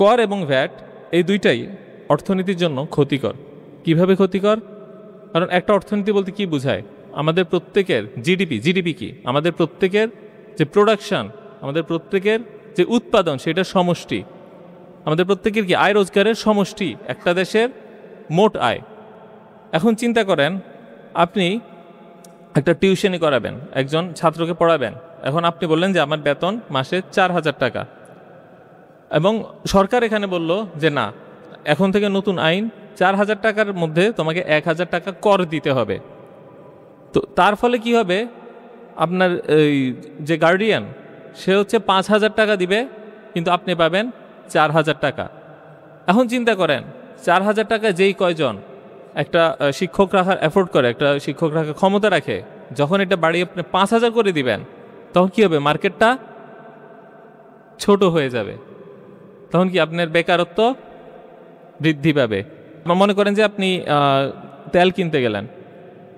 কর এবং ভ্যাট এই দুইটাই অর্থনীতির জন্য ক্ষতিকর। কিভাবে ক্ষতিকর? কারণ একটা অর্থনীতি বলতে কি বোঝায়? আমাদের প্রত্যেকের জিডিপি কি? আমাদের প্রত্যেকের যে প্রোডাকশন, আমাদের প্রত্যেকের যে উৎপাদন, সেটার সমষ্টি। আমাদের প্রত্যেকের কি? আয় রোজগারের সমষ্টি একটা দেশের মোট আয়। এখন চিন্তা করেন, আপনি একটা টিউশনি করাবেন, একজন ছাত্রকে পড়াবেন। এখন আপনি বললেন যে আমার বেতন মাসে 4,000 টাকা, এবং সরকার এখানে বলল যে না, এখন থেকে নতুন আইন, 4,000 টাকার মধ্যে তোমাকে 1,000 টাকা কর দিতে হবে। তো তার ফলে কি হবে? আপনার এই যে গার্ডিয়ান, সে হচ্ছে 5,000 টাকা দিবে, কিন্তু আপনি পাবেন 4,000 টাকা। এখন চিন্তা করেন, 4,000 টাকা যেই কয়জন একটা শিক্ষক রাখার এফোর্ড করে, একটা শিক্ষক রাখার ক্ষমতা রাখে, যখন এটা বাড়িয়ে আপনি 5,000 করে দিবেন, তখন কি হবে? মার্কেটটা ছোট হয়ে যাবে। তখন কি আপনার বেকারত্ব বৃদ্ধি পাবে। মনে করেন যে আপনি তেল কিনতে গেলেন,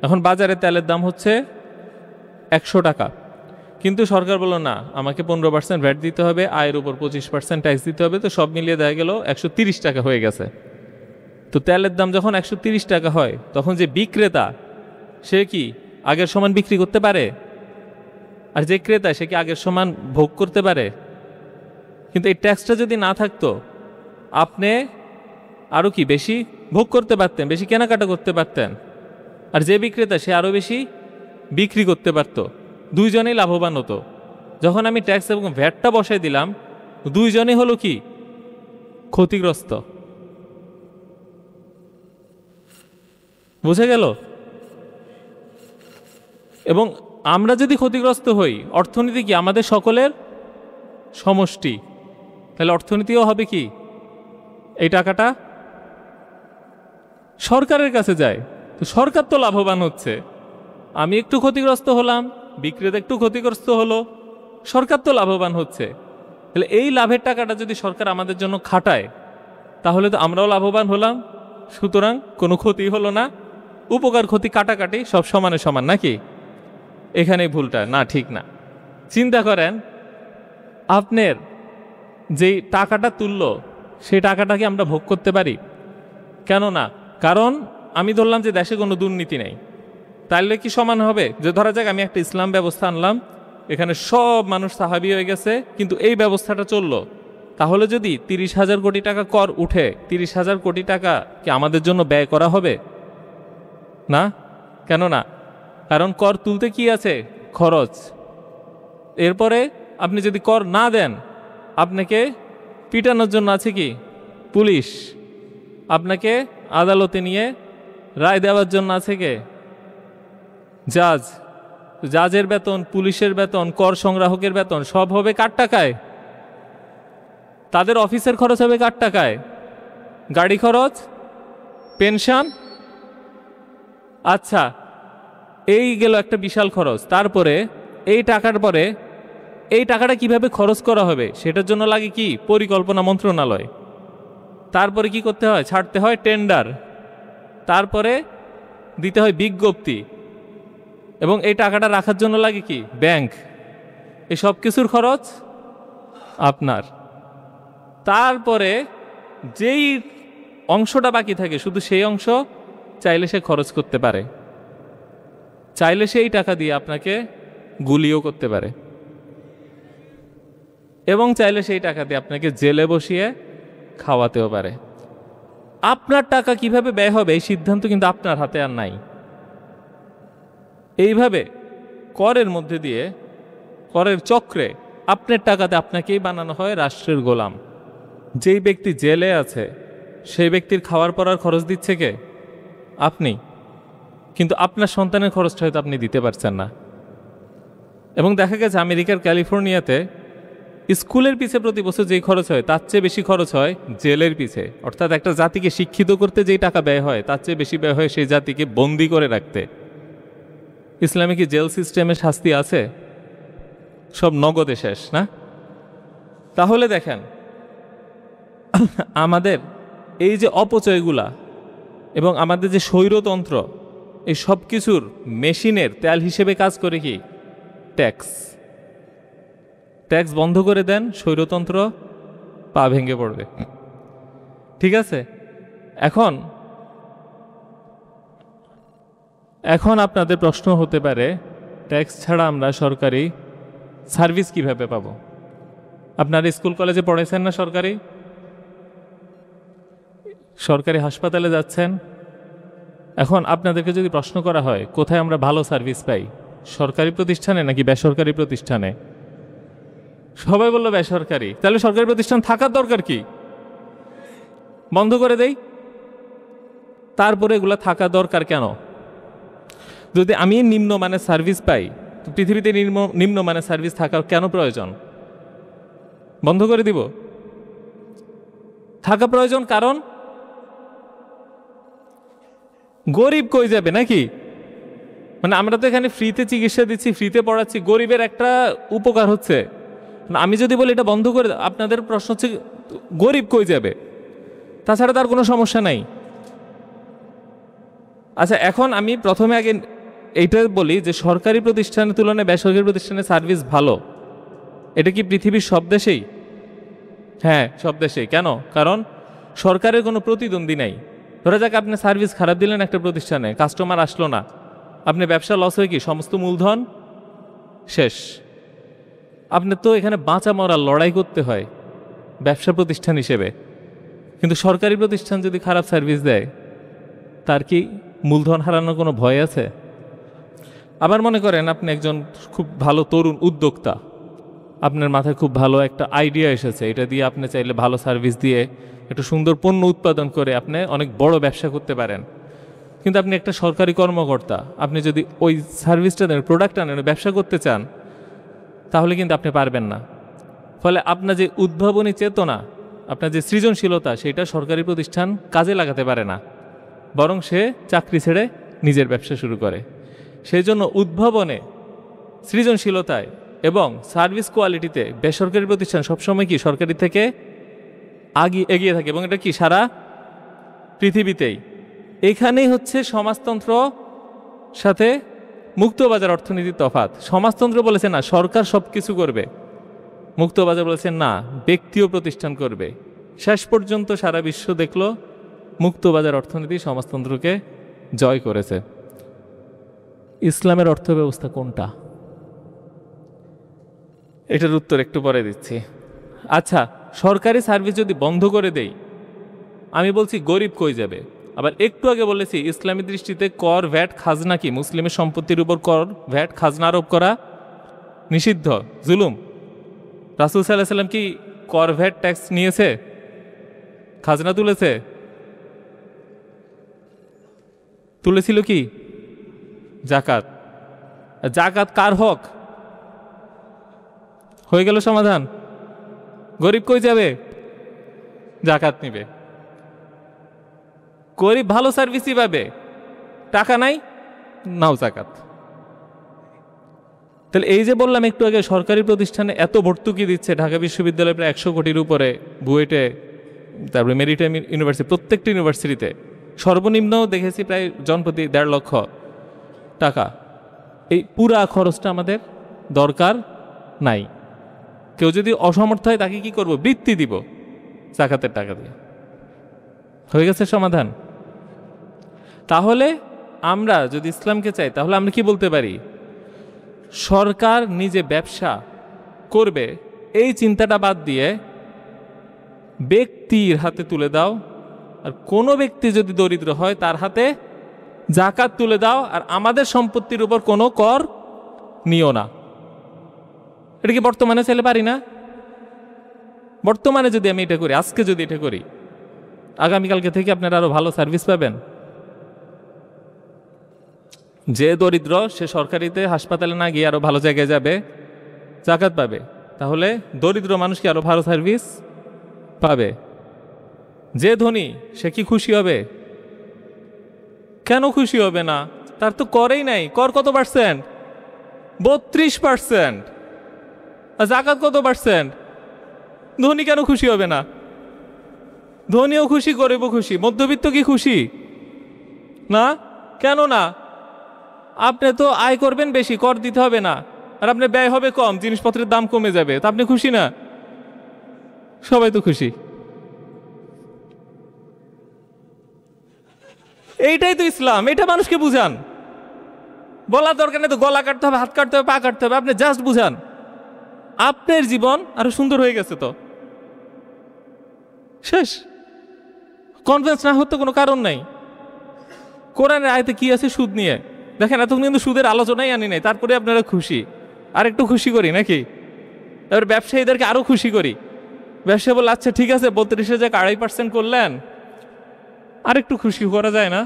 এখন বাজারে তেলের দাম হচ্ছে 100 টাকা, কিন্তু সরকার বলল না, আমাকে 15% ভ্যাট দিতে হবে, আয়ের উপর 25% ট্যাক্স দিতে হবে। তো সব মিলিয়ে দেখা গেল 130 টাকা হয়ে গেছে। তো তেলের দাম যখন 130 টাকা হয়, তখন যে বিক্রেতা, সে কি আগের সমান বিক্রি করতে পারে? আর যে ক্রেতা, সে কি আগের সমান ভোগ করতে পারে? কিন্তু এই ট্যাক্সটা যদি না থাকতো, আপনি আরও কি বেশি ভোগ করতে পারতেন, বেশি কেনাকাটা করতে পারতেন। আর যে বিক্রেতা, সে আরও বেশি বিক্রি করতে পারত, দুইজনেই লাভবান হতো। যখন আমি ট্যাক্স এবং ভ্যাটটা বসাই দিলাম, দুইজনেই হলো কি ক্ষতিগ্রস্ত। বুঝে গেল? এবং আমরা যদি ক্ষতিগ্রস্ত হই, অর্থনীতি কি আমাদের সকলের সমষ্টি, তাহলে অর্থনীতিও হবে কি? এই টাকাটা সরকারের কাছে যায়, তো সরকার তো লাভবান হচ্ছে। আমি একটু ক্ষতিগ্রস্ত হলাম, বিক্রেতা একটু ক্ষতিগ্রস্ত হলো, সরকার তো লাভবান হচ্ছে। তাহলে এই লাভের টাকাটা যদি সরকার আমাদের জন্য খাটায়, তাহলে তো আমরাও লাভবান হলাম। সুতরাং কোনো ক্ষতি হলো না, উপকার ক্ষতি কাটাকাটি সব সমানে সমান, নাকি? এখানেই ভুলটা, না ঠিক না। চিন্তা করেন, আপনার যেই টাকাটা তুললো, সেই টাকাটা কি আমরা ভোগ করতে পারি? কেন না? কারণ আমি ধরলাম যে দেশে কোনো দুর্নীতি নেই, তাহলে কি সমান হবে? যে ধরা যাক আমি একটা ইসলাম ব্যবস্থা আনলাম, এখানে সব মানুষ সাহাবী হয়ে গেছে, কিন্তু এই ব্যবস্থাটা চললো, তাহলে যদি 30,000 কোটি টাকা কর উঠে, 30,000 কোটি টাকা কি আমাদের জন্য ব্যয় করা হবে? না। কেন না? কারণ কর তুলতে কি আছে? খরচ। এরপরে আপনি যদি কর না দেন, আপনাকে পিটানোর জন্য আছে কি? পুলিশ। আপনাকে আদালতে নিয়ে রায় দেওয়ার জন্য আছে কে? জাজ। জাজের বেতন, পুলিশের বেতন, কর সংগ্রাহকের বেতন সব হবে কার টাকায়? তাদের অফিসের খরচ হবে কার টাকায়? গাড়ি খরচ, পেনশন। আচ্ছা, এই গেল একটা বিশাল খরচ। তারপরে এই টাকার পরে এই টাকাটা কিভাবে খরচ করা হবে, সেটার জন্য লাগে কি? পরিকল্পনা মন্ত্রণালয়। তারপরে কি করতে হয়? ছাড়তে হয় টেন্ডার, তারপরে দিতে হয় বিজ্ঞপ্তি, এবং এই টাকাটা রাখার জন্য লাগে কি? ব্যাংক। এই সব কিছুর খরচ আপনার। তারপরে যেই অংশটা বাকি থাকে, শুধু সেই অংশ চাইলে সে খরচ করতে পারে, চাইলে সেই টাকা দিয়ে আপনাকে গুলিও করতে পারে, এবং চাইলে সেই টাকা দিয়ে আপনাকে জেলে বসিয়ে খাওয়াতেও পারে। আপনার টাকা কিভাবে ব্যয় হবে, এই সিদ্ধান্ত কিন্তু আপনার হাতে আর নাই। এইভাবে করের মধ্যে দিয়ে, করের চক্রে আপনার টাকাতে আপনাকেই বানানো হয় রাষ্ট্রের গোলাম। যেই ব্যক্তি জেলে আছে, সেই ব্যক্তির খাওয়ার পরার খরচ দিচ্ছে কে? আপনি। কিন্তু আপনার সন্তানের খরচটা হয়তো আপনি দিতে পারছেন না। এবং দেখা গেছে আমেরিকার ক্যালিফোর্নিয়াতে স্কুলের পিছে প্রতি বছর যেই খরচ হয়, তার চেয়ে বেশি খরচ হয় জেলের পিছে। অর্থাৎ একটা জাতিকে শিক্ষিত করতে যেই টাকা ব্যয় হয়, তার চেয়ে বেশি ব্যয় হয় সেই জাতিকে বন্দি করে রাখতে। ইসলামে কি জেল সিস্টেমে শাস্তি আছে? সব নগদে শেষ, না? তাহলে দেখেন, আমাদের এই যে অপচয়গুলা এবং আমাদের যে স্বৈরতন্ত্র, এই সব কিছুর মেশিনের তেল হিসেবে কাজ করে কি? ট্যাক্স। ট্যাক্স বন্ধ করে দেন, স্বৈরতন্ত্র পা ভেঙে পড়বে। ঠিক আছে, এখন এখন আপনাদের প্রশ্ন হতে পারে, ট্যাক্স ছাড়া আমরা সরকারি সার্ভিস কিভাবে পাব? আপনারা স্কুল কলেজে পড়েছেন না? সরকারি হাসপাতালে যাচ্ছেন। এখন আপনাদেরকে যদি প্রশ্ন করা হয় কোথায় আমরা ভালো সার্ভিস পাই, সরকারি প্রতিষ্ঠানে নাকি বেসরকারি প্রতিষ্ঠানে? সবাই বললো বেসরকারি। তাহলে সরকারি প্রতিষ্ঠান থাকার দরকার কি? বন্ধ করে দেই। তারপরে এগুলো থাকা দরকার কেন? যদি আমি নিম্নমানের সার্ভিস পাই, তো পৃথিবীতে নিম্নমানের সার্ভিস থাকা কেন প্রয়োজন? বন্ধ করে দিব? থাকা প্রয়োজন, কারণ গরিব কই যাবে নাকি? মানে আমরা তো এখানে ফ্রিতে চিকিৎসা দিচ্ছি, ফ্রিতে পড়াচ্ছি, গরিবের একটা উপকার হচ্ছে। আমি যদি বলি এটা বন্ধ করে, আপনাদের প্রশ্ন হচ্ছে গরিব কই যাবে? তাছাড়া তার কোনো সমস্যা নাই। আচ্ছা, এখন আমি প্রথমে আগে এইটা বলি যে সরকারি প্রতিষ্ঠানের তুলনায় বেসরকারি প্রতিষ্ঠানের সার্ভিস ভালো। এটা কি পৃথিবীর সব দেশেই? হ্যাঁ, সব দেশেই। কেন? কারণ সরকারের কোনো প্রতিদ্বন্দ্বী নাই। ধরা যাক আপনি সার্ভিস খারাপ দিলেন একটা প্রতিষ্ঠানে, কাস্টমার আসলো না, আপনি ব্যবসা লস হয়ে কি সমস্ত মূলধন শেষ। আপনি তো এখানে বাঁচা মরার লড়াই করতে হয় ব্যবসা প্রতিষ্ঠান হিসেবে। কিন্তু সরকারি প্রতিষ্ঠান যদি খারাপ সার্ভিস দেয়, তার কি মূলধন হারানোর কোনো ভয় আছে? আবার মনে করেন আপনি একজন খুব ভালো তরুণ উদ্যোক্তা, আপনার মাথায় খুব ভালো একটা আইডিয়া এসেছে, এটা দিয়ে আপনি চাইলে ভালো সার্ভিস দিয়ে একটা সুন্দর পণ্য উৎপাদন করে আপনি অনেক বড় ব্যবসা করতে পারেন। কিন্তু আপনি একটা সরকারি কর্মকর্তা, আপনি যদি ওই সার্ভিসটা দেন, প্রোডাক্টটা নেন, ব্যবসা করতে চান, তাহলে কিন্তু আপনি পারবেন না। ফলে আপনার যে উদ্ভাবনী চেতনা, আপনার যে সৃজনশীলতা, সেটা সরকারি প্রতিষ্ঠান কাজে লাগাতে পারে না, বরং সে চাকরি ছেড়ে নিজের ব্যবসা শুরু করে। সেই জন্য উদ্ভাবনে, সৃজনশীলতায় এবং সার্ভিস কোয়ালিটিতে বেসরকারি প্রতিষ্ঠান সবসময় কি সরকারি থেকে এগিয়ে থাকে, এবং এটা কি সারা পৃথিবীতেই। এখানেই হচ্ছে সমাজতন্ত্র সাথে মুক্তবাজার অর্থনীতির তফাৎ। সমাজতন্ত্র বলেছে না সরকার সব কিছু করবে, মুক্তবাজার বলেছে না ব্যক্তিও প্রতিষ্ঠান করবে। শেষ পর্যন্ত সারা বিশ্ব দেখল মুক্তবাজার অর্থনীতি সমাজতন্ত্রকে জয় করেছে। ইসলামের অর্থব্যবস্থা কোনটা? এটার উত্তর একটু পরে দিচ্ছি। আচ্ছা, সরকারি সার্ভিস যদি বন্ধ করে দেই, আমি বলছি গরিব কই যাবে? আবার একটু আগে বলেছি ইসলামী দৃষ্টিতে কর, ভ্যাট, খাজনা কি মুসলিমের সম্পত্তির উপর কর, ভ্যাট, খাজনা আরোপ করা নিষিদ্ধ, জুলুম। রাসূল সাল্লাল্লাহু আলাইহি সাল্লাম কি কর, ভ্যাট, ট্যাক্স নিয়েছে? খাজনা তুলেছিল কি? জাকাত। জাকাত কার হক? হয়ে গেল সমাধান। গরিব কই যাবে? জাকাত নিবে। গরিব ভালো সার্ভিসই পাবে, টাকা নাই, নাও জাকাত। তাহলে এই যে বললাম একটু আগে, সরকারি প্রতিষ্ঠানে এত ভর্তুকি দিচ্ছে, ঢাকা বিশ্ববিদ্যালয়ে প্রায় 100 কোটির উপরে, বুয়েটে, তারপরে মেরিটাইম ইউনিভার্সিটি, প্রত্যেকটি ইউনিভার্সিটিতে সর্বনিম্ন দেখেছি প্রায় জনপ্রতি 1.5 লক্ষ টাকা। এই পুরা খরচটা আমাদের দরকার নাই। কেউ যদি অসমর্থ হয় তাকে কি করব? বৃত্তি দিব জাকাতের টাকা দিয়ে। হয়ে গেছে সমাধান। তাহলে আমরা যদি ইসলামকে চাই, তাহলে আমরা কি বলতে পারি? সরকার নিজে ব্যবসা করবে এই চিন্তাটা বাদ দিয়ে ব্যক্তির হাতে তুলে দাও, আর কোনো ব্যক্তি যদি দরিদ্র হয় তার হাতে জাকাত তুলে দাও, আর আমাদের সম্পত্তির উপর কোনো কর নিও না। এটা কি বর্তমানে চাইলে পারি না? বর্তমানে যদি আমি এটা করি, আজকে যদি এটা করি, আগামীকালকে থেকে আপনারা আরো ভালো সার্ভিস পাবেন। যে দরিদ্র সে সরকারিতে হাসপাতালে না গিয়ে আরো ভালো জায়গায় যাবে, জাকাত পাবে। তাহলে দরিদ্র মানুষ কি আরো ভালো সার্ভিস পাবে। যে ধনী সে কি খুশি হবে? কেন খুশি হবে না? তার তো করেই নাই। কর কত পার্সেন্ট? 32%। আর জাকাত কত পার্সেন্ট? ধনী কেন খুশি হবে না? ধনীও খুশি, গরিবও খুশি, মধ্যবিত্ত কি খুশি না? কেন না? আপনি তো আয় করবেন বেশি, কর দিতে হবে না, আর আপনার ব্যয় হবে কম, জিনিসপত্রের দাম কমে যাবে, তা আপনি খুশি না? সবাই তো খুশি। এইটাই তো ইসলাম, এটা মানুষকে বুঝান। বলার দরকার নেই তো গলা কাটতে হবে, হাত কাটতে হবে, পা কাটতে হবে, আপনি জাস্ট বুঝান, আপনার জীবন আরো সুন্দর হয়ে গেছে তো শেষ। কনফিডেন্স না হতে কোনো কারণ নাই। কোরআনের আয়াতে কি আছে সুদ নিয়ে? দেখেন এতক্ষণ কিন্তু সুদের আলোচনাই আনি নাই, তারপরে আপনারা খুশি। আর একটু খুশি করি নাকি? এবার ব্যবসায়ীদেরকে আরো খুশি করি। ব্যবসায়ী বলে আচ্ছা ঠিক আছে 32,000 2.5% করলেন, আর একটু খুশি করা যায় না?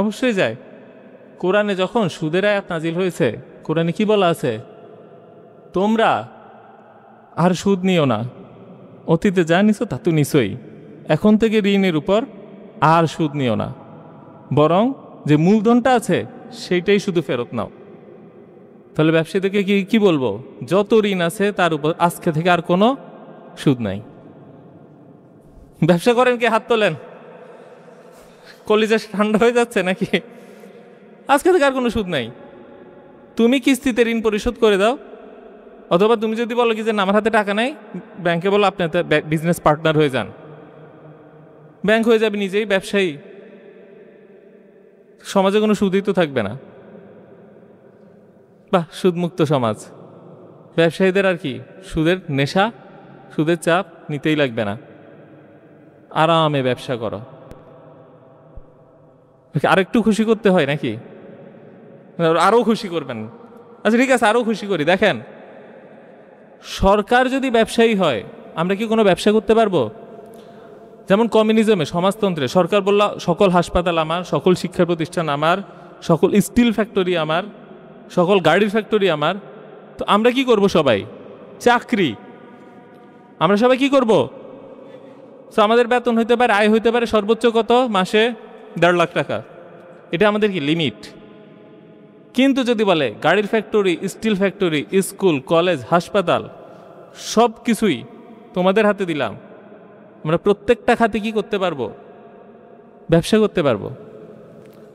অবশ্যই যায়। কোরআনে যখন সুদের আয়াত নাজিল হয়েছে, কোরআনে কি বলা আছে? তোমরা আর সুদ নিও না, অতীতে যা নিছো তা তো নিছই, এখন থেকে ঋণের উপর আর সুদ নিও না, বরং যে মূলধনটা আছে সেইটাই শুধু ফেরত নাও। তাহলে ব্যবসায়ীদেরকে কি বলবো? যত ঋণ আছে তার উপর আজকে থেকে আর কোনো সুদ নাই। ব্যবসা করেন কি? হাত তোলেন। কলিজা ঠান্ডা হয়ে যাচ্ছে নাকি? আজকে থেকে আর কোনো সুদ নাই। তুমি কিস্তিতে ঋণ পরিশোধ করে দাও, অথবা তুমি যদি বলো কি যে না আমার হাতে টাকা নাই, ব্যাংকে বলো আপনি বিজনেস পার্টনার হয়ে যান, ব্যাংক হয়ে যাবে নিজেই ব্যবসায়ী, সমাজে কোনো সুদই তো থাকবে না। বাহ, সুদমুক্ত সমাজ। ব্যবসায়ীদের আর কি সুদের নেশা, সুদের চাপ নিতেই লাগবে না, আরামে ব্যবসা করো। আরেকটু খুশি করতে হয় নাকি? আরও খুশি করবেন? আচ্ছা ঠিক আছে, আরও খুশি করি। দেখেন, সরকার যদি ব্যবসায়ী হয়, আমরা কি কোনো ব্যবসা করতে পারবো? যেমন কমিউনিজমে, সমাজতন্ত্রে সরকার বলল সকল হাসপাতাল আমার, সকল শিক্ষা প্রতিষ্ঠান আমার, সকল স্টিল ফ্যাক্টরি আমার, সকল গাড়ির ফ্যাক্টরি আমার। তো আমরা কি করব? সবাই চাকরি। আমরা সবাই কি করব? তো আমাদের বেতন হইতে পারে, আয় হইতে পারে সর্বোচ্চ কত? মাসে 1.5 লাখ টাকা। এটা আমাদের কি লিমিট? কিন্তু যদি বলে গাড়ির factory, steel factory, school, college, হাসপাতাল সব কিছুই তোমাদের হাতে দিলাম, আমরা প্রত্যেকটা খাতে কি করতে পারবো? ব্যবসা করতে পারবো।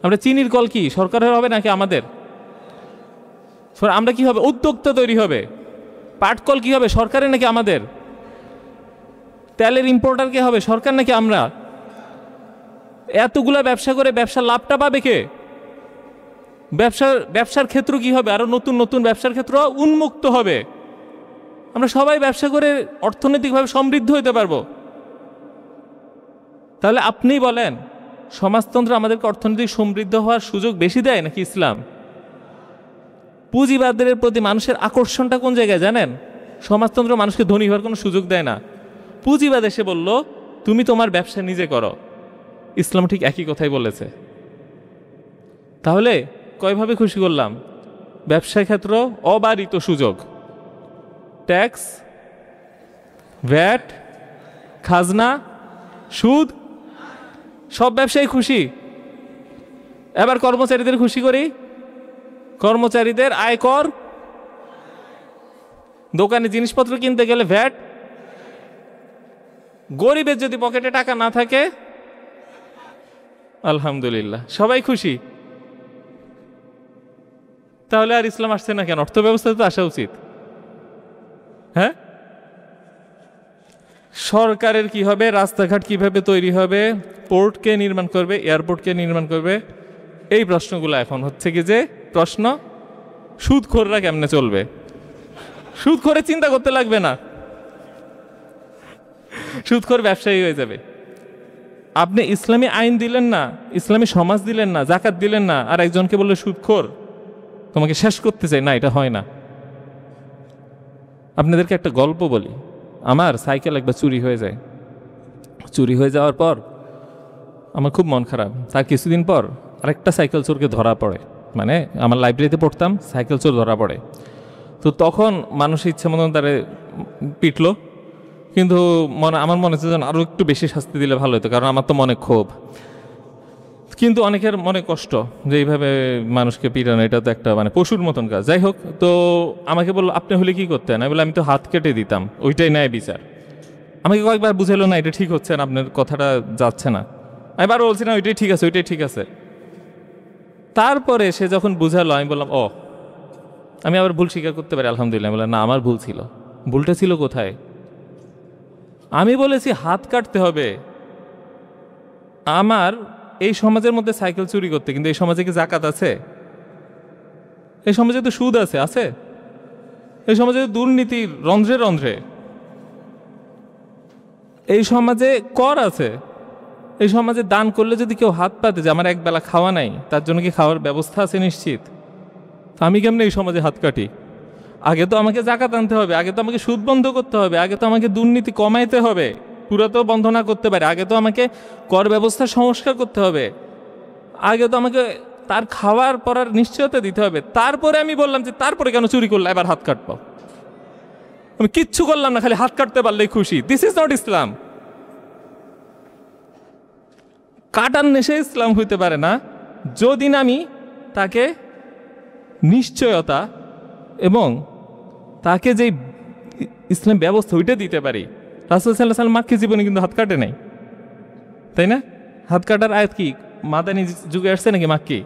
আমরা চিনির কল কি সরকারের হবে নাকি আমাদের? আমরা কি হবে? উদ্যোক্তা তৈরি হবে। পাটকল কি হবে? সরকারের নাকি আমাদের? তেলের ইম্পোর্টার কে হবে? সরকার নাকি আমরা? এতগুলা ব্যবসা করে ব্যবসার লাভটা পাবে কে? ব্যবসার ক্ষেত্র কি হবে? আরো নতুন নতুন ব্যবসার ক্ষেত্র উন্মুক্ত হবে। আমরা সবাই ব্যবসা করে অর্থনৈতিকভাবে সমৃদ্ধ হতে পারবো। তাহলে আপনি বলেন, সমাজতন্ত্র আমাদেরকে অর্থনৈতিক সমৃদ্ধ হওয়ার সুযোগ বেশি দেয় নাকি ইসলাম? পুঁজিবাদের প্রতি মানুষের আকর্ষণটা কোন জায়গায় জানেন? সমাজতন্ত্র মানুষকে ধনী হওয়ার কোনো সুযোগ দেয় না। পুঁজিবাদ এসে বলল তুমি তোমার ব্যবসা নিজে করো। ইসলাম ঠিক একই কথাই বলেছে। তাহলে কয়ভাবে খুশি করলাম? ব্যবসা ক্ষেত্র অবারিত সুযোগ, ট্যাক্স, ভ্যাট, খাজনা, সুদ, সব ব্যবসায়ী খুশি। এবার কর্মচারীদের খুশি করি। কর্মচারীদের আয়কর, দোকানে জিনিসপত্র কিনতে গেলে ভ্যাট, গরিবের যদি পকেটে টাকা না থাকে আলহামদুলিল্লাহ সবাই খুশি। তাহলে আর ইসলাম আসছে না কেন? অর্থ ব্যবস্থাতে তো আসা উচিত। হ্যাঁ, সরকারের কি হবে? রাস্তাঘাট কিভাবে তৈরি হবে? পোর্ট কে নির্মাণ করবে? এয়ারপোর্ট কে নির্মাণ করবে? এই প্রশ্নগুলো এখন হচ্ছে কি যে প্রশ্ন, সুদখোররা কেমনে চলবে? সুদখোরে চিন্তা করতে লাগবে না, সুদখোর ব্যবসায়ী হয়ে যাবে। আপনি ইসলামী আইন দিলেন না, ইসলামী সমাজ দিলেন না, জাকাত দিলেন না, আর একজনকে বললে সুদখোর, তোমাকে শেষ করতে চাই না, এটা হয় না। আপনাদেরকে একটা গল্প বলি। আমার সাইকেল একবার চুরি হয়ে যায়। চুরি হয়ে যাওয়ার পর আমার খুব মন খারাপ। তার কিছুদিন পর আরেকটা সাইকেল চোরকে ধরা পড়ে। মানে আমার লাইব্রেরিতে পড়তাম, সাইকেল চোর ধরা পড়ে। তো তখন মানুষ ইচ্ছে মতন তারে পিটলো, কিন্তু আমার মনে হচ্ছে যেন আরও একটু বেশি শাস্তি দিলে ভালো হতো, কারণ আমার তো মনে ক্ষোভ। কিন্তু অনেকের মনে কষ্ট যে এইভাবে মানুষকে পিটানো, এটা তো একটা মানে পশুর মতন কাজ। যাই হোক, তো আমাকে বললো আপনি হলে কি করতেন? আমি বললাম আমি তো হাত কেটে দিতাম, ওইটাই ন্যায় বিচার। আমাকে কয়েকবার বুঝাইলো না এটা ঠিক হচ্ছে না, আপনার কথাটা যাচ্ছে না। আমি বারবার বলছি না ওইটাই ঠিক আছে, ওইটাই ঠিক আছে। তারপরে সে যখন বুঝালো, আমি বললাম ও, আমি আবার ভুল স্বীকার করতে পারি আলহামদুলিল্লাহ। বললাম না, আমার ভুল ছিল। ভুলটা ছিল কোথায়? আমি বলেছি হাত কাটতে হবে। আমার এই সমাজের মধ্যে সাইকেল চুরি করতে, কিন্তু এই সমাজে কি জাকাত আছে? এই সমাজে তো সুদ আছে, আছে? এই সমাজে দুর্নীতি রন্ধ্রে রন্ধ্রে। এই সমাজে কর আছে। এই সমাজে দান করলে যদি কেউ হাত পাতে যে আমার একবেলা খাওয়া নাই, তার জন্য কি খাওয়ার ব্যবস্থা আছে নিশ্চিত? আমি কেমনে এই সমাজে হাত কাটি? আগে তো আমাকে জাকাত আনতে হবে, আগে তো আমাকে সুদ বন্ধ করতে হবে, আগে তো আমাকে দুর্নীতি কমাইতে হবে, পুরো তো বন্ধ না করতে পারে, আগে তো আমাকে কর ব্যবস্থা সংস্কার করতে হবে, আগে তো আমাকে তার খাওয়ার পরার নিশ্চয়তা দিতে হবে। তারপরে আমি বললাম যে তারপরে কেন চুরি করলে এবার হাত কাটবো? আমি কিচ্ছু করলাম না, খালি হাত কাটতে পারলেই খুশি। দিস ইজ নট ইসলাম। কাটার নেশে ইসলাম হইতে পারে না যদি না আমি তাকে নিশ্চয়তা এবং তাকে যে ইসলাম ব্যবস্থা ওইটা দিতে পারি। রাসূল সাল্লাল্লাহু আলাইহি ওয়াসাল্লাম মাক্কি জীবনে কিন্তু হাত কাটে নাই, তাই না? হাত কাটার আয়াত কি মাদানী যুগে আসছে নাকি মাক্কি?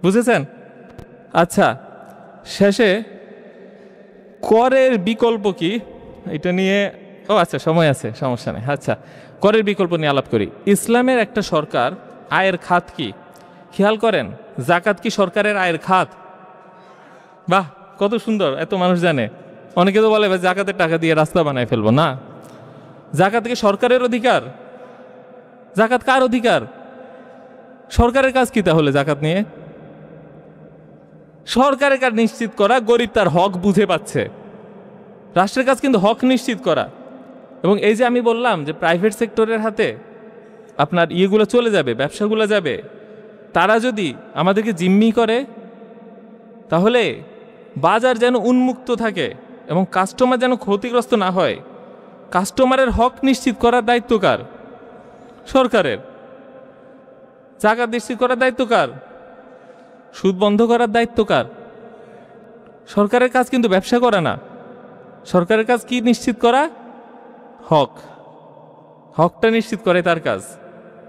বুঝেছেন? আচ্ছা, শেষে করের বিকল্প কি এটা নিয়ে, আচ্ছা সময় আছে, সমস্যা নেই। আচ্ছা, করের বিকল্প নিয়ে আলাপ করি। ইসলামের একটা সরকার আয়ের খাত কি? খেয়াল করেন, জাকাত কি সরকারের আয়ের খাত? বাহ, কত সুন্দর, এত মানুষ জানে। অনেকে তো বলে জাকাতের টাকা দিয়ে রাস্তা বানায় ফেলবো। না, জাকাত কি সরকারের অধিকার? জাকাত কার অধিকার? সরকারের কাজ কি তাহলে জাকাত নিয়ে? সরকারের কাজ নিশ্চিত করা, গরিব তার হক বুঝে পাচ্ছে। রাষ্ট্রের কাজ কিন্তু হক নিশ্চিত করা। এবং এই যে আমি বললাম যে প্রাইভেট সেক্টরের হাতে আপনার ইয়েগুলো চলে যাবে, ব্যবসাগুলো যাবে, তারা যদি আমাদেরকে জিম্মি করে তাহলে বাজার যেন উন্মুক্ত থাকে এবং কাস্টমার যেন ক্ষতিগ্রস্ত না হয়। কাস্টমারের হক নিশ্চিত করার দায়িত্ব কার? সরকারের। জাকাত নিশ্চিত করার দায়িত্ব কার? সুদ বন্ধ করার দায়িত্ব কার? সরকারের কাজ কিন্তু ব্যবসা করা না। সরকারের কাজ কি নিশ্চিত করা? হক। হকটা নিশ্চিত করে তার কাজ।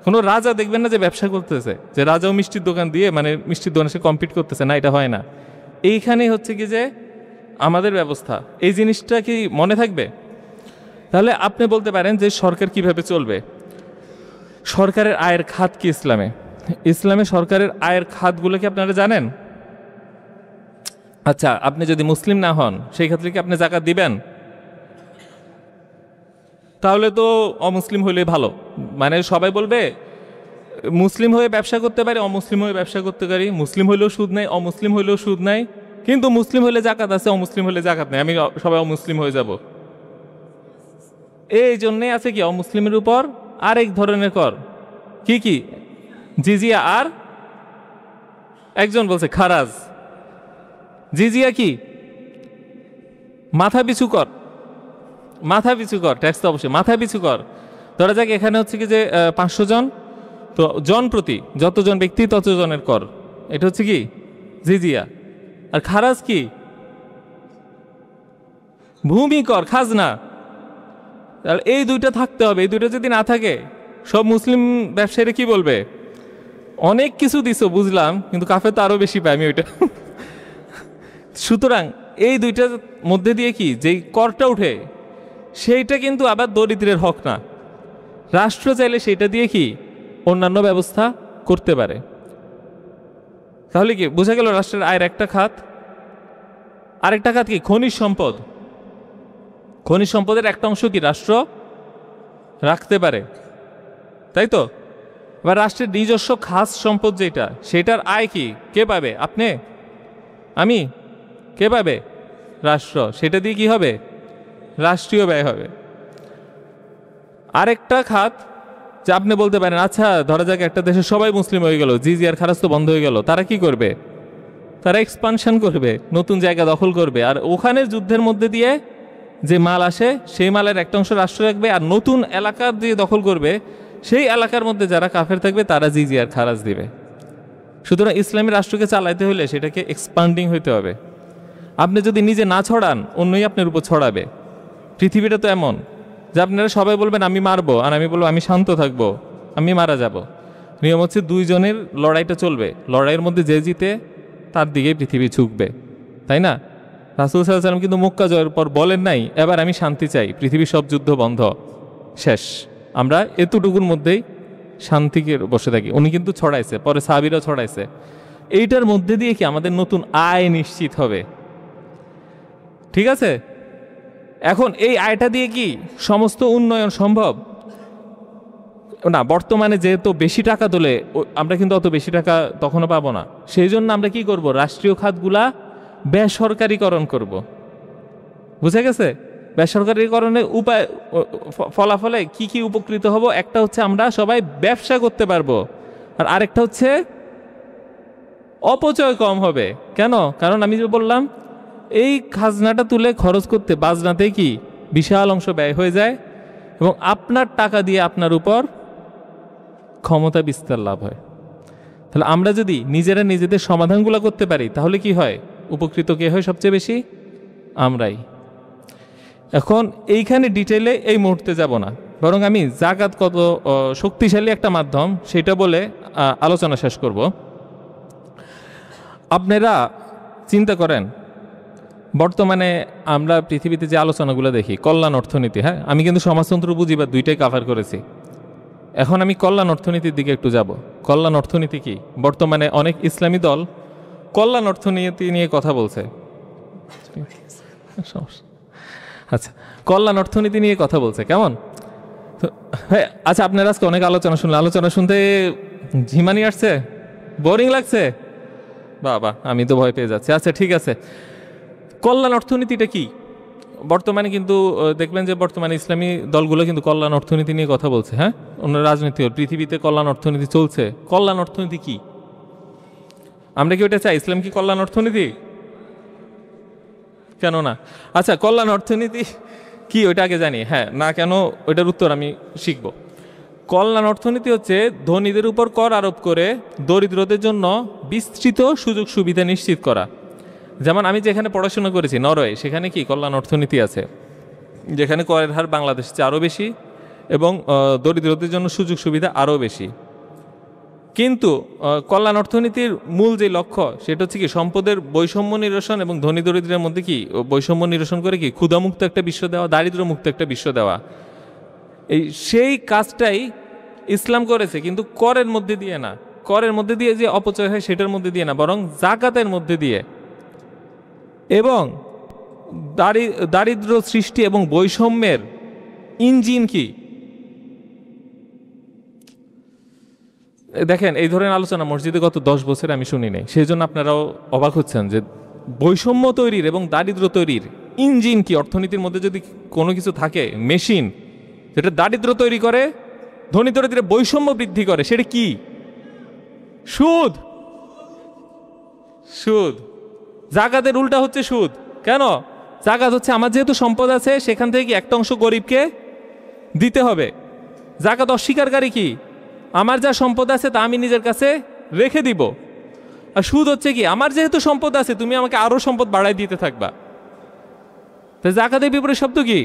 কোনো রাজা দেখবেন না যে ব্যবসা করতেছে, যে রাজাও মিষ্টির দোকান দিয়ে মানে মিষ্টির দোকানে সে কম্পিট করতেছে, না, এটা হয় না। এইখানেই হচ্ছে কি যে আমাদের ব্যবস্থা, এই জিনিসটা কি মনে থাকবে? তাহলে আপনি বলতে পারেন যে সরকার কিভাবে চলবে? সরকারের আয়ের খাত কি ইসলামে? ইসলামে সরকারের আয়ের খাতগুলো কি আপনারা জানেন? আচ্ছা, আপনি যদি মুসলিম না হন সেই ক্ষেত্রে কি আপনি জাকাত দিবেন? তাহলে তো অমুসলিম হইলে ভালো। মানে সবাই বলবে মুসলিম হয়ে ব্যবসা করতে পারি, অমুসলিম হয়ে ব্যবসা করতে পারি, মুসলিম হইলেও সুদ নেই, অমুসলিম হইলেও সুদ নাই, কিন্তু মুসলিম হলে জাকাত আছে, অমুসলিম হলে জাকাত নেই, আমি সবাই অমুসলিম হয়ে যাব। এই জন্যে আছে কি অমুসলিমের উপর আরেক ধরনের কর। কি কি? জিজিয়া আর একজন বলছে খারাজ। জিজিয়া কি? মাথা পিছু কর। মাথা পিছু কর, ট্যাক্স তো অবশ্যই মাথা পিছু কর। ধরা যাক এখানে হচ্ছে কি যে 500 জন, তো জন প্রতি যতজন ব্যক্তি ততজনের কর, এটা হচ্ছে কি জিজিয়া। আর খারাজ কি? ভূমি কর, খাজনা। এই দুইটা থাকতে হবে। এই দুইটা যদি না থাকে সব মুসলিম ব্যবসায়ীরা কি বলবে? অনেক কিছু দিছো বুঝলাম, কিন্তু কাফে তো আরো বেশি পাই আমি ওইটা। সুতরাং এই দুইটার মধ্যে দিয়ে কি যেই করটা উঠে সেইটা কিন্তু আবার দরিদ্রের হক না। রাষ্ট্র চাইলে সেইটা দিয়ে কি অন্যান্য ব্যবস্থা করতে পারে। তাহলে কি বোঝা গেল রাষ্ট্রের আয়ের একটা খাত। আরেকটা খাত কি? খনিজ সম্পদ। খনিজ সম্পদের একটা অংশ কি রাষ্ট্র রাখতে পারে, তাই তো? এবার রাষ্ট্রের নিজস্ব খাস সম্পদ যেটা, সেটার আয় কি কে পাবে? আপনি, আমি? কে পাবে? রাষ্ট্র। সেটা দিয়ে কি হবে? রাষ্ট্রীয় ব্যয় হবে। আরেকটা খাত যে আপনি বলতে পারেন আচ্ছা ধরা যাক একটা দেশে সবাই মুসলিম হয়ে গেল, জিজিয়ার খারাজ তো বন্ধ হয়ে গেল, তারা কি করবে? তারা এক্সপানশন করবে, নতুন জায়গা দখল করবে, আর ওখানে যুদ্ধের মধ্যে দিয়ে যে মাল আসে সেই মালের একটা অংশ রাষ্ট্র রাখবে, আর নতুন এলাকা দিয়ে দখল করবে, সেই এলাকার মধ্যে যারা কাফের থাকবে তারা জিজিয়ার খারাজ দিবে। সুতরাং ইসলামী রাষ্ট্রকে চালাইতে হলে সেটাকে এক্সপান্ডিং হইতে হবে। আপনি যদি নিজে না ছড়ান অন্যই আপনার উপর ছড়াবে। পৃথিবীটা তো এমন যে আপনারা সবাই বলবেন আমি মারবো, আর আমি বলবো আমি শান্ত থাকবো, আমি মারা যাব। নিয়ম হচ্ছে দুইজনের লড়াইটা চলবে, লড়াইয়ের মধ্যে যে জিতে তার দিকেই পৃথিবী ঝুঁকবে, তাই না? রাসূল সাল্লাল্লাহু আলাইহি ওয়াসাল্লাম কিন্তু মক্কা জয়ের পর বলেন নাই এবার আমি শান্তি চাই, পৃথিবীর সব যুদ্ধ বন্ধ, শেষ, আমরা এতটুকুর মধ্যেই শান্তিকে বসে থাকি। উনি কিন্তু ছড়াইছে, পরে সাহাবীরাও ছড়াইছে। এইটার মধ্যে দিয়ে কি আমাদের নতুন আয় নিশ্চিত হবে, ঠিক আছে? এখন এই আয়টা দিয়ে কি সমস্ত উন্নয়ন সম্ভব না? বর্তমানে যেহেতু বেশি টাকা তোলে, আমরা কিন্তু অত বেশি টাকা তখনও পাবো না। সেই জন্য আমরা কি করব, রাষ্ট্রীয় খাতগুলা বেসরকারীকরণ করব। বুঝে গেছে? বেসরকারীকরণের উপায় ফলাফলে কি কি উপকৃত হব? একটা হচ্ছে আমরা সবাই ব্যবসা করতে পারবো, আর আরেকটা হচ্ছে অপচয় কম হবে। কেন? কারণ আমি যে বললাম এই খাজনাটা তুলে খরচ করতে বাজনাতে কি বিশাল অংশ ব্যয় হয়ে যায়, এবং আপনার টাকা দিয়ে আপনার উপর ক্ষমতা বিস্তার লাভ হয়। তাহলে আমরা যদি নিজেরা নিজেদের সমাধানগুলো করতে পারি তাহলে কি হয়? উপকৃত কে হয় সবচেয়ে বেশি? আমরাই। এখন এইখানে ডিটেলে এই মুহূর্তে যাব না, বরং আমি জাকাত কত শক্তিশালী একটা মাধ্যম সেটা বলে আলোচনা শেষ করব। আপনারা চিন্তা করেন, বর্তমানে আমরা পৃথিবীতে যে আলোচনাগুলো দেখি কল্যাণ অর্থনীতি, হ্যাঁ আমি কিন্তু সমাজতন্ত্র পুঁজিবাদ দুইটাই কাভার করেছি। এখন আমি কল্যাণ অর্থনীতির দিকে একটু যাব। কল্যাণ অর্থনীতি কি? বর্তমানে অনেক ইসলামী দল কল্যাণ অর্থনীতি নিয়ে কথা বলছে। আচ্ছা, কল্যাণ অর্থনীতি নিয়ে কথা বলছে কেমন? হ্যাঁ, আচ্ছা আপনারা আজকে অনেক আলোচনা শুনলেন, আলোচনা শুনতে ঝিমানি আসছে, বোরিং লাগছে? বাবা, আমি তো ভয় পেয়ে যাচ্ছি। আচ্ছা ঠিক আছে, কল্যাণ অর্থনীতিটা কি? বর্তমানে কিন্তু দেখবেন যে বর্তমানে ইসলামী দলগুলো কিন্তু কল্যাণ অর্থনীতি নিয়ে কথা বলছে। হ্যাঁ, অন্য রাজনীতি পৃথিবীতে কল্যাণ অর্থনীতি চলছে। কল্যাণ অর্থনীতি কি? আমরা কি ওটা চাই? ইসলাম কি কল্যাণ অর্থনীতি? কেন না? আচ্ছা, কল্যাণ অর্থনীতি কি ওইটা আগে জানি। হ্যাঁ না কেন, ওইটার উত্তর আমি শিখব। কল্যাণ অর্থনীতি হচ্ছে ধনীদের উপর কর আরোপ করে দরিদ্রদের জন্য বিস্তৃত সুযোগ সুবিধা নিশ্চিত করা। যেমন আমি যেখানে পড়াশোনা করেছি নরওয়ে, সেখানে কি কল্যাণ অর্থনীতি আছে, যেখানে করের হার বাংলাদেশের চেয়ে আরও বেশি এবং দরিদ্রদের জন্য সুযোগ সুবিধা আরও বেশি। কিন্তু কল্যাণ অর্থনীতির মূল যে লক্ষ্য সেটা হচ্ছে কি সম্পদের বৈষম্য নিরসন এবং ধনী দরিদ্রের মধ্যে কি বৈষম্য নিরসন করে কি ক্ষুধামুক্ত একটা বিশ্ব দেওয়া, দারিদ্র্যমুক্ত একটা বিশ্ব দেওয়া। সেই কাজটাই ইসলাম করেছে, কিন্তু করের মধ্যে দিয়ে না, করের মধ্যে দিয়ে যে অপচয় হয় সেটার মধ্যে দিয়ে না, বরং জাকাতের মধ্যে দিয়ে। এবং দারিদ্র্য সৃষ্টি এবং বৈষম্যের ইঞ্জিন কি? দেখেন, এই ধরনের আলোচনা মসজিদে গত 10 বছরে আমি শুনি নাই। সেই জন্য আপনারাও অবাক হচ্ছেন যে বৈষম্য তৈরির এবং দারিদ্র্য তৈরির ইঞ্জিন কি? অর্থনীতির মধ্যে যদি কোনো কিছু থাকে, মেশিন যেটা দারিদ্র্য তৈরি করে, ধনী দরিদ্রের বৈষম্য বৃদ্ধি করে, সেটা কি? সুদ। সুদ। জাকাতের উল্টা হচ্ছে সুদ। কেন? জাকাত হচ্ছে আমার যেহেতু সম্পদ আছে সেখান থেকে একটা অংশ গরিবকে দিতে হবে। জাকাত অস্বীকারী কি? আমার যা সম্পদ আছে তা আমি নিজের কাছে রেখে দিব। আর সুদ হচ্ছে কি? আমার যেহেতু সম্পদ আছে তুমি আমাকে আরো সম্পদ বাড়াই দিতে থাকবা। তাই জাকাতের বিপরীত শব্দ কি?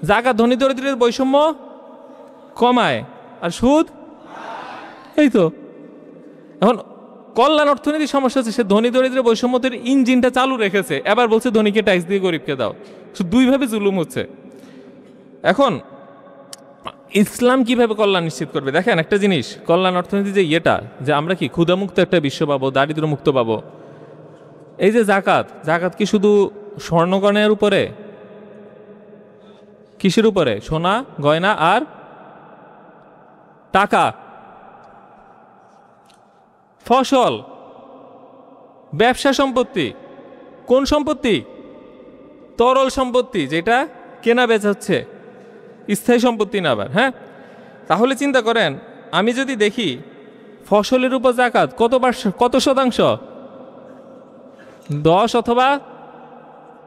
জাকাত ধনী দরিদ্রের বৈষম্য কমায়, আর সুদ এই তো। এখন কল্যাণ অর্থনীতির সমস্যা হচ্ছে সে ধনী দরিদ্রের বৈষম্যের ইঞ্জিনটা চালু রেখেছে, এবার বলছে ধনীকে ট্যাক্স দিয়ে গরিবকে দাও। দুইভাবে জুলুম হচ্ছে। এখন ইসলাম কিভাবে কল্যাণ নিশ্চিত করবে? দেখেন একটা জিনিস, কল্যাণ অর্থনীতি যে ইয়েটা, যে আমরা কি ক্ষুধামুক্ত একটা বিশ্ব পাবো, দারিদ্র মুক্ত পাবো। এই যে জাকাত, জাকাত কি শুধু স্বর্ণগয়নার উপরে? কিসের উপরে? সোনা গয়না আর টাকা, ফসল, ব্যবসা সম্পত্তি। কোন সম্পত্তি? তরল সম্পত্তি, যেটা কেনা বেচা হচ্ছে, স্থায়ী সম্পত্তি না আবার। হ্যাঁ, তাহলে চিন্তা করেন, আমি যদি দেখি ফসলের উপর জাকাত কত শতাংশ? 10 অথবা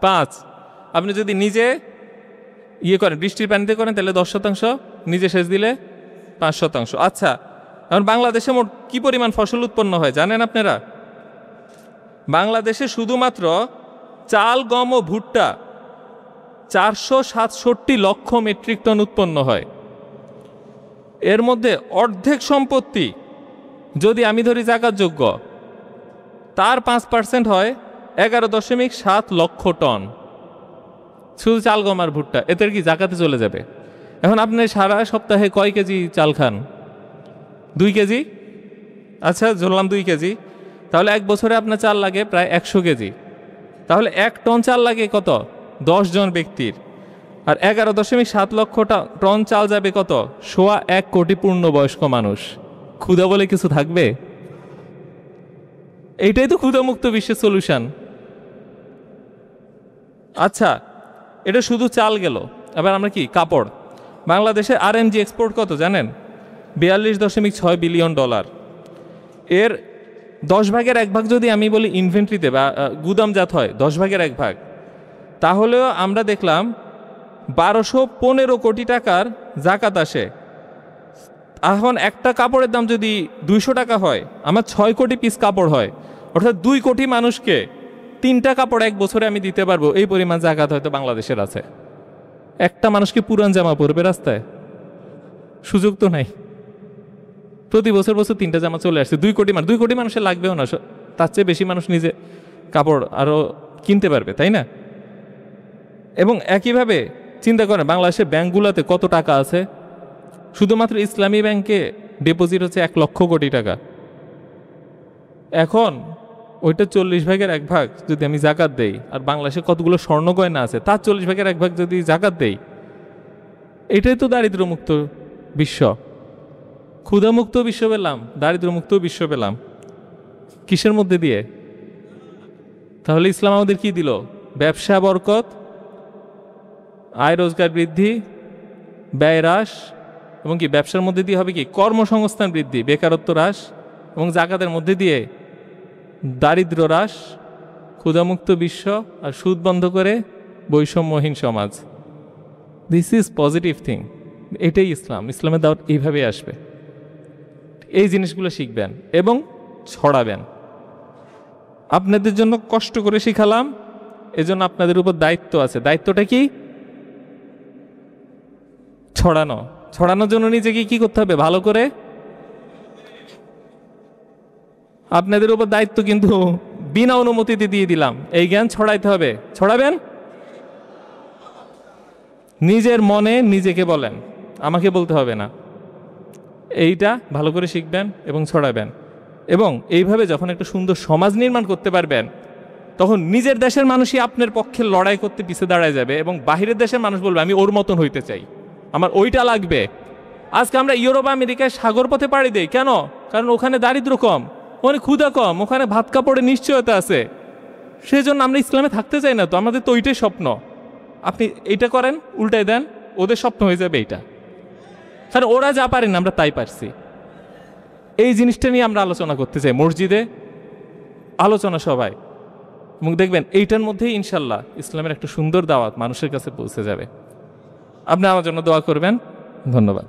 5। আপনি যদি নিজে ইয়ে করেন, বৃষ্টির পানিতে করেন, তাহলে 10%, নিজে সেচ দিলে 5%। আচ্ছা, এখন বাংলাদেশে মোট কি পরিমাণ ফসল উৎপন্ন হয় জানেন আপনারা? বাংলাদেশে শুধুমাত্র চাল, গম ও ভুট্টা 467 লক্ষ মেট্রিক টন উৎপন্ন হয়। এর মধ্যে অর্ধেক সম্পত্তি যদি আমি ধরি জাকাতযোগ্য, তার 5% হয় 11.7 লক্ষ টন শুধু চাল গম আর ভুট্টা, এতে কি জাকাতে চলে যাবে? এখন আপনি সারা সপ্তাহে কয় কেজি চাল খান? 2 কেজি। আচ্ছা ধরলাম 2 কেজি, তাহলে 1 বছরে আপনার চাল লাগে প্রায় 100 কেজি। তাহলে 1 টন চাল লাগে কত? 10 জন ব্যক্তির। আর 11.7 লক্ষ টন চাল যাবে কত? 1.25 কোটি পূর্ণবয়স্ক মানুষ। ক্ষুধা বলে কিছু থাকবে? এইটাই তো ক্ষুধামুক্ত বিশ্বের সলিউশন। আচ্ছা, এটা শুধু চাল গেল। এবার আমরা কি কাপড়, বাংলাদেশের RMG এক্সপোর্ট কত জানেন? $42.6 বিলিয়ন। এর 10 ভাগের 1 ভাগ যদি আমি বলি ইনভেন্টরিতে বা গুদামজাত হয় 10 ভাগের 1 ভাগ, তাহলেও আমরা দেখলাম 1215 কোটি টাকার জাকাত আসে। এখন একটা কাপড়ের দাম যদি 200 টাকা হয়, আমার 6 কোটি পিস কাপড় হয়, অর্থাৎ 2 কোটি মানুষকে 3টা কাপড় 1 বছরে আমি দিতে পারবো। এই পরিমাণ জাকাত হয়তো বাংলাদেশের আছে। একটা মানুষকে পুরান জামা পরবে রাস্তায়? সুযোগ তো নাই। প্রতি বছর 3টা জামা চলে আসছে। 2 কোটি মানুষের লাগবেও না, তার চেয়ে বেশি মানুষ নিজে কাপড় আরও কিনতে পারবে, তাই না? এবং একইভাবে চিন্তা করেন বাংলাদেশের ব্যাংকগুলোতে কত টাকা আছে। শুধুমাত্র ইসলামী ব্যাংকে ডিপোজিট হচ্ছে 1 লক্ষ কোটি টাকা। এখন ওইটা 40 ভাগের 1 ভাগ যদি আমি জাকাত দেই, আর বাংলাদেশে কতগুলো স্বর্ণ গয়না আছে তার 40 ভাগের 1 ভাগ যদি জাকাত দেই, এটাই তো দারিদ্র্যমুক্ত বিশ্ব। ক্ষুধামুক্ত বিশ্ব পেলাম, দারিদ্র্যমুক্ত বিশ্ব পেলাম। কিসের মধ্যে দিয়ে? তাহলে ইসলাম আমাদের কি দিল? ব্যবসা বরকত, আয় রোজগার বৃদ্ধি, ব্যয় হ্রাস, এবং কি ব্যবসার মধ্যে দিয়ে হবে কি কর্মসংস্থান বৃদ্ধি, বেকারত্ব হ্রাস, এবং জাকাতের মধ্যে দিয়ে দারিদ্র্য হ্রাস, ক্ষুধামুক্ত বিশ্ব, আর সুদ বন্ধ করে বৈষম্যহীন সমাজ। This is positive thing. এটাই ইসলাম। ইসলামের দাওয়াত এইভাবে আসবে। এই জিনিসগুলো শিখবেন এবং ছড়াবেন। আপনাদের জন্য কষ্ট করে শিখালাম, এজন্য আপনাদের উপর দায়িত্ব আছে। দায়িত্বটা কি? ছড়ানো। ছড়ানোর জন্য নিজেকে কি করতে হবে? ভালো করে। আপনাদের উপর দায়িত্ব কিন্তু বিনা অনুমতিতে দিয়ে দিলাম, এই জ্ঞান ছড়াইতে হবে। ছড়াবেন? নিজের মনে নিজেকে বলেন, আমাকে বলতে হবে না। এইটা ভালো করে শিখবেন এবং ছড়াবেন। এবং এইভাবে যখন একটা সুন্দর সমাজ নির্মাণ করতে পারবেন, তখন নিজের দেশের মানুষই আপনার পক্ষে লড়াই করতে পিছিয়ে দাঁড়ায় যাবে, এবং বাহিরের দেশের মানুষ বলবে আমি ওর মতন হইতে চাই, আমার ওইটা লাগবে। আজকে আমরা ইউরোপ আমেরিকায় সাগর পথে পাড়ি দেই কেন? কারণ ওখানে দারিদ্র্য কম, ওখানে ক্ষুধা কম, ওখানে ভাত কাপড়ের নিশ্চয়তা আছে। সেই জন্য আমরা ইসলামে থাকতে চাই না তো, আমাদের তো ওইটাই স্বপ্ন। আপনি এইটা করেন, উল্টাই দেন, ওদের স্বপ্ন হয়ে যাবে এইটা। কারণ ওরা যা পারেন আমরা তাই পারছি। এই জিনিসটা নিয়ে আমরা আলোচনা করতে চাই মসজিদে, আলোচনা সবাই, এবং দেখবেন এইটার মধ্যেই ইনশাল্লাহ ইসলামের একটা সুন্দর দাওয়াত মানুষের কাছে পৌঁছে যাবে। আপনি আমার জন্য দোয়া করবেন। ধন্যবাদ।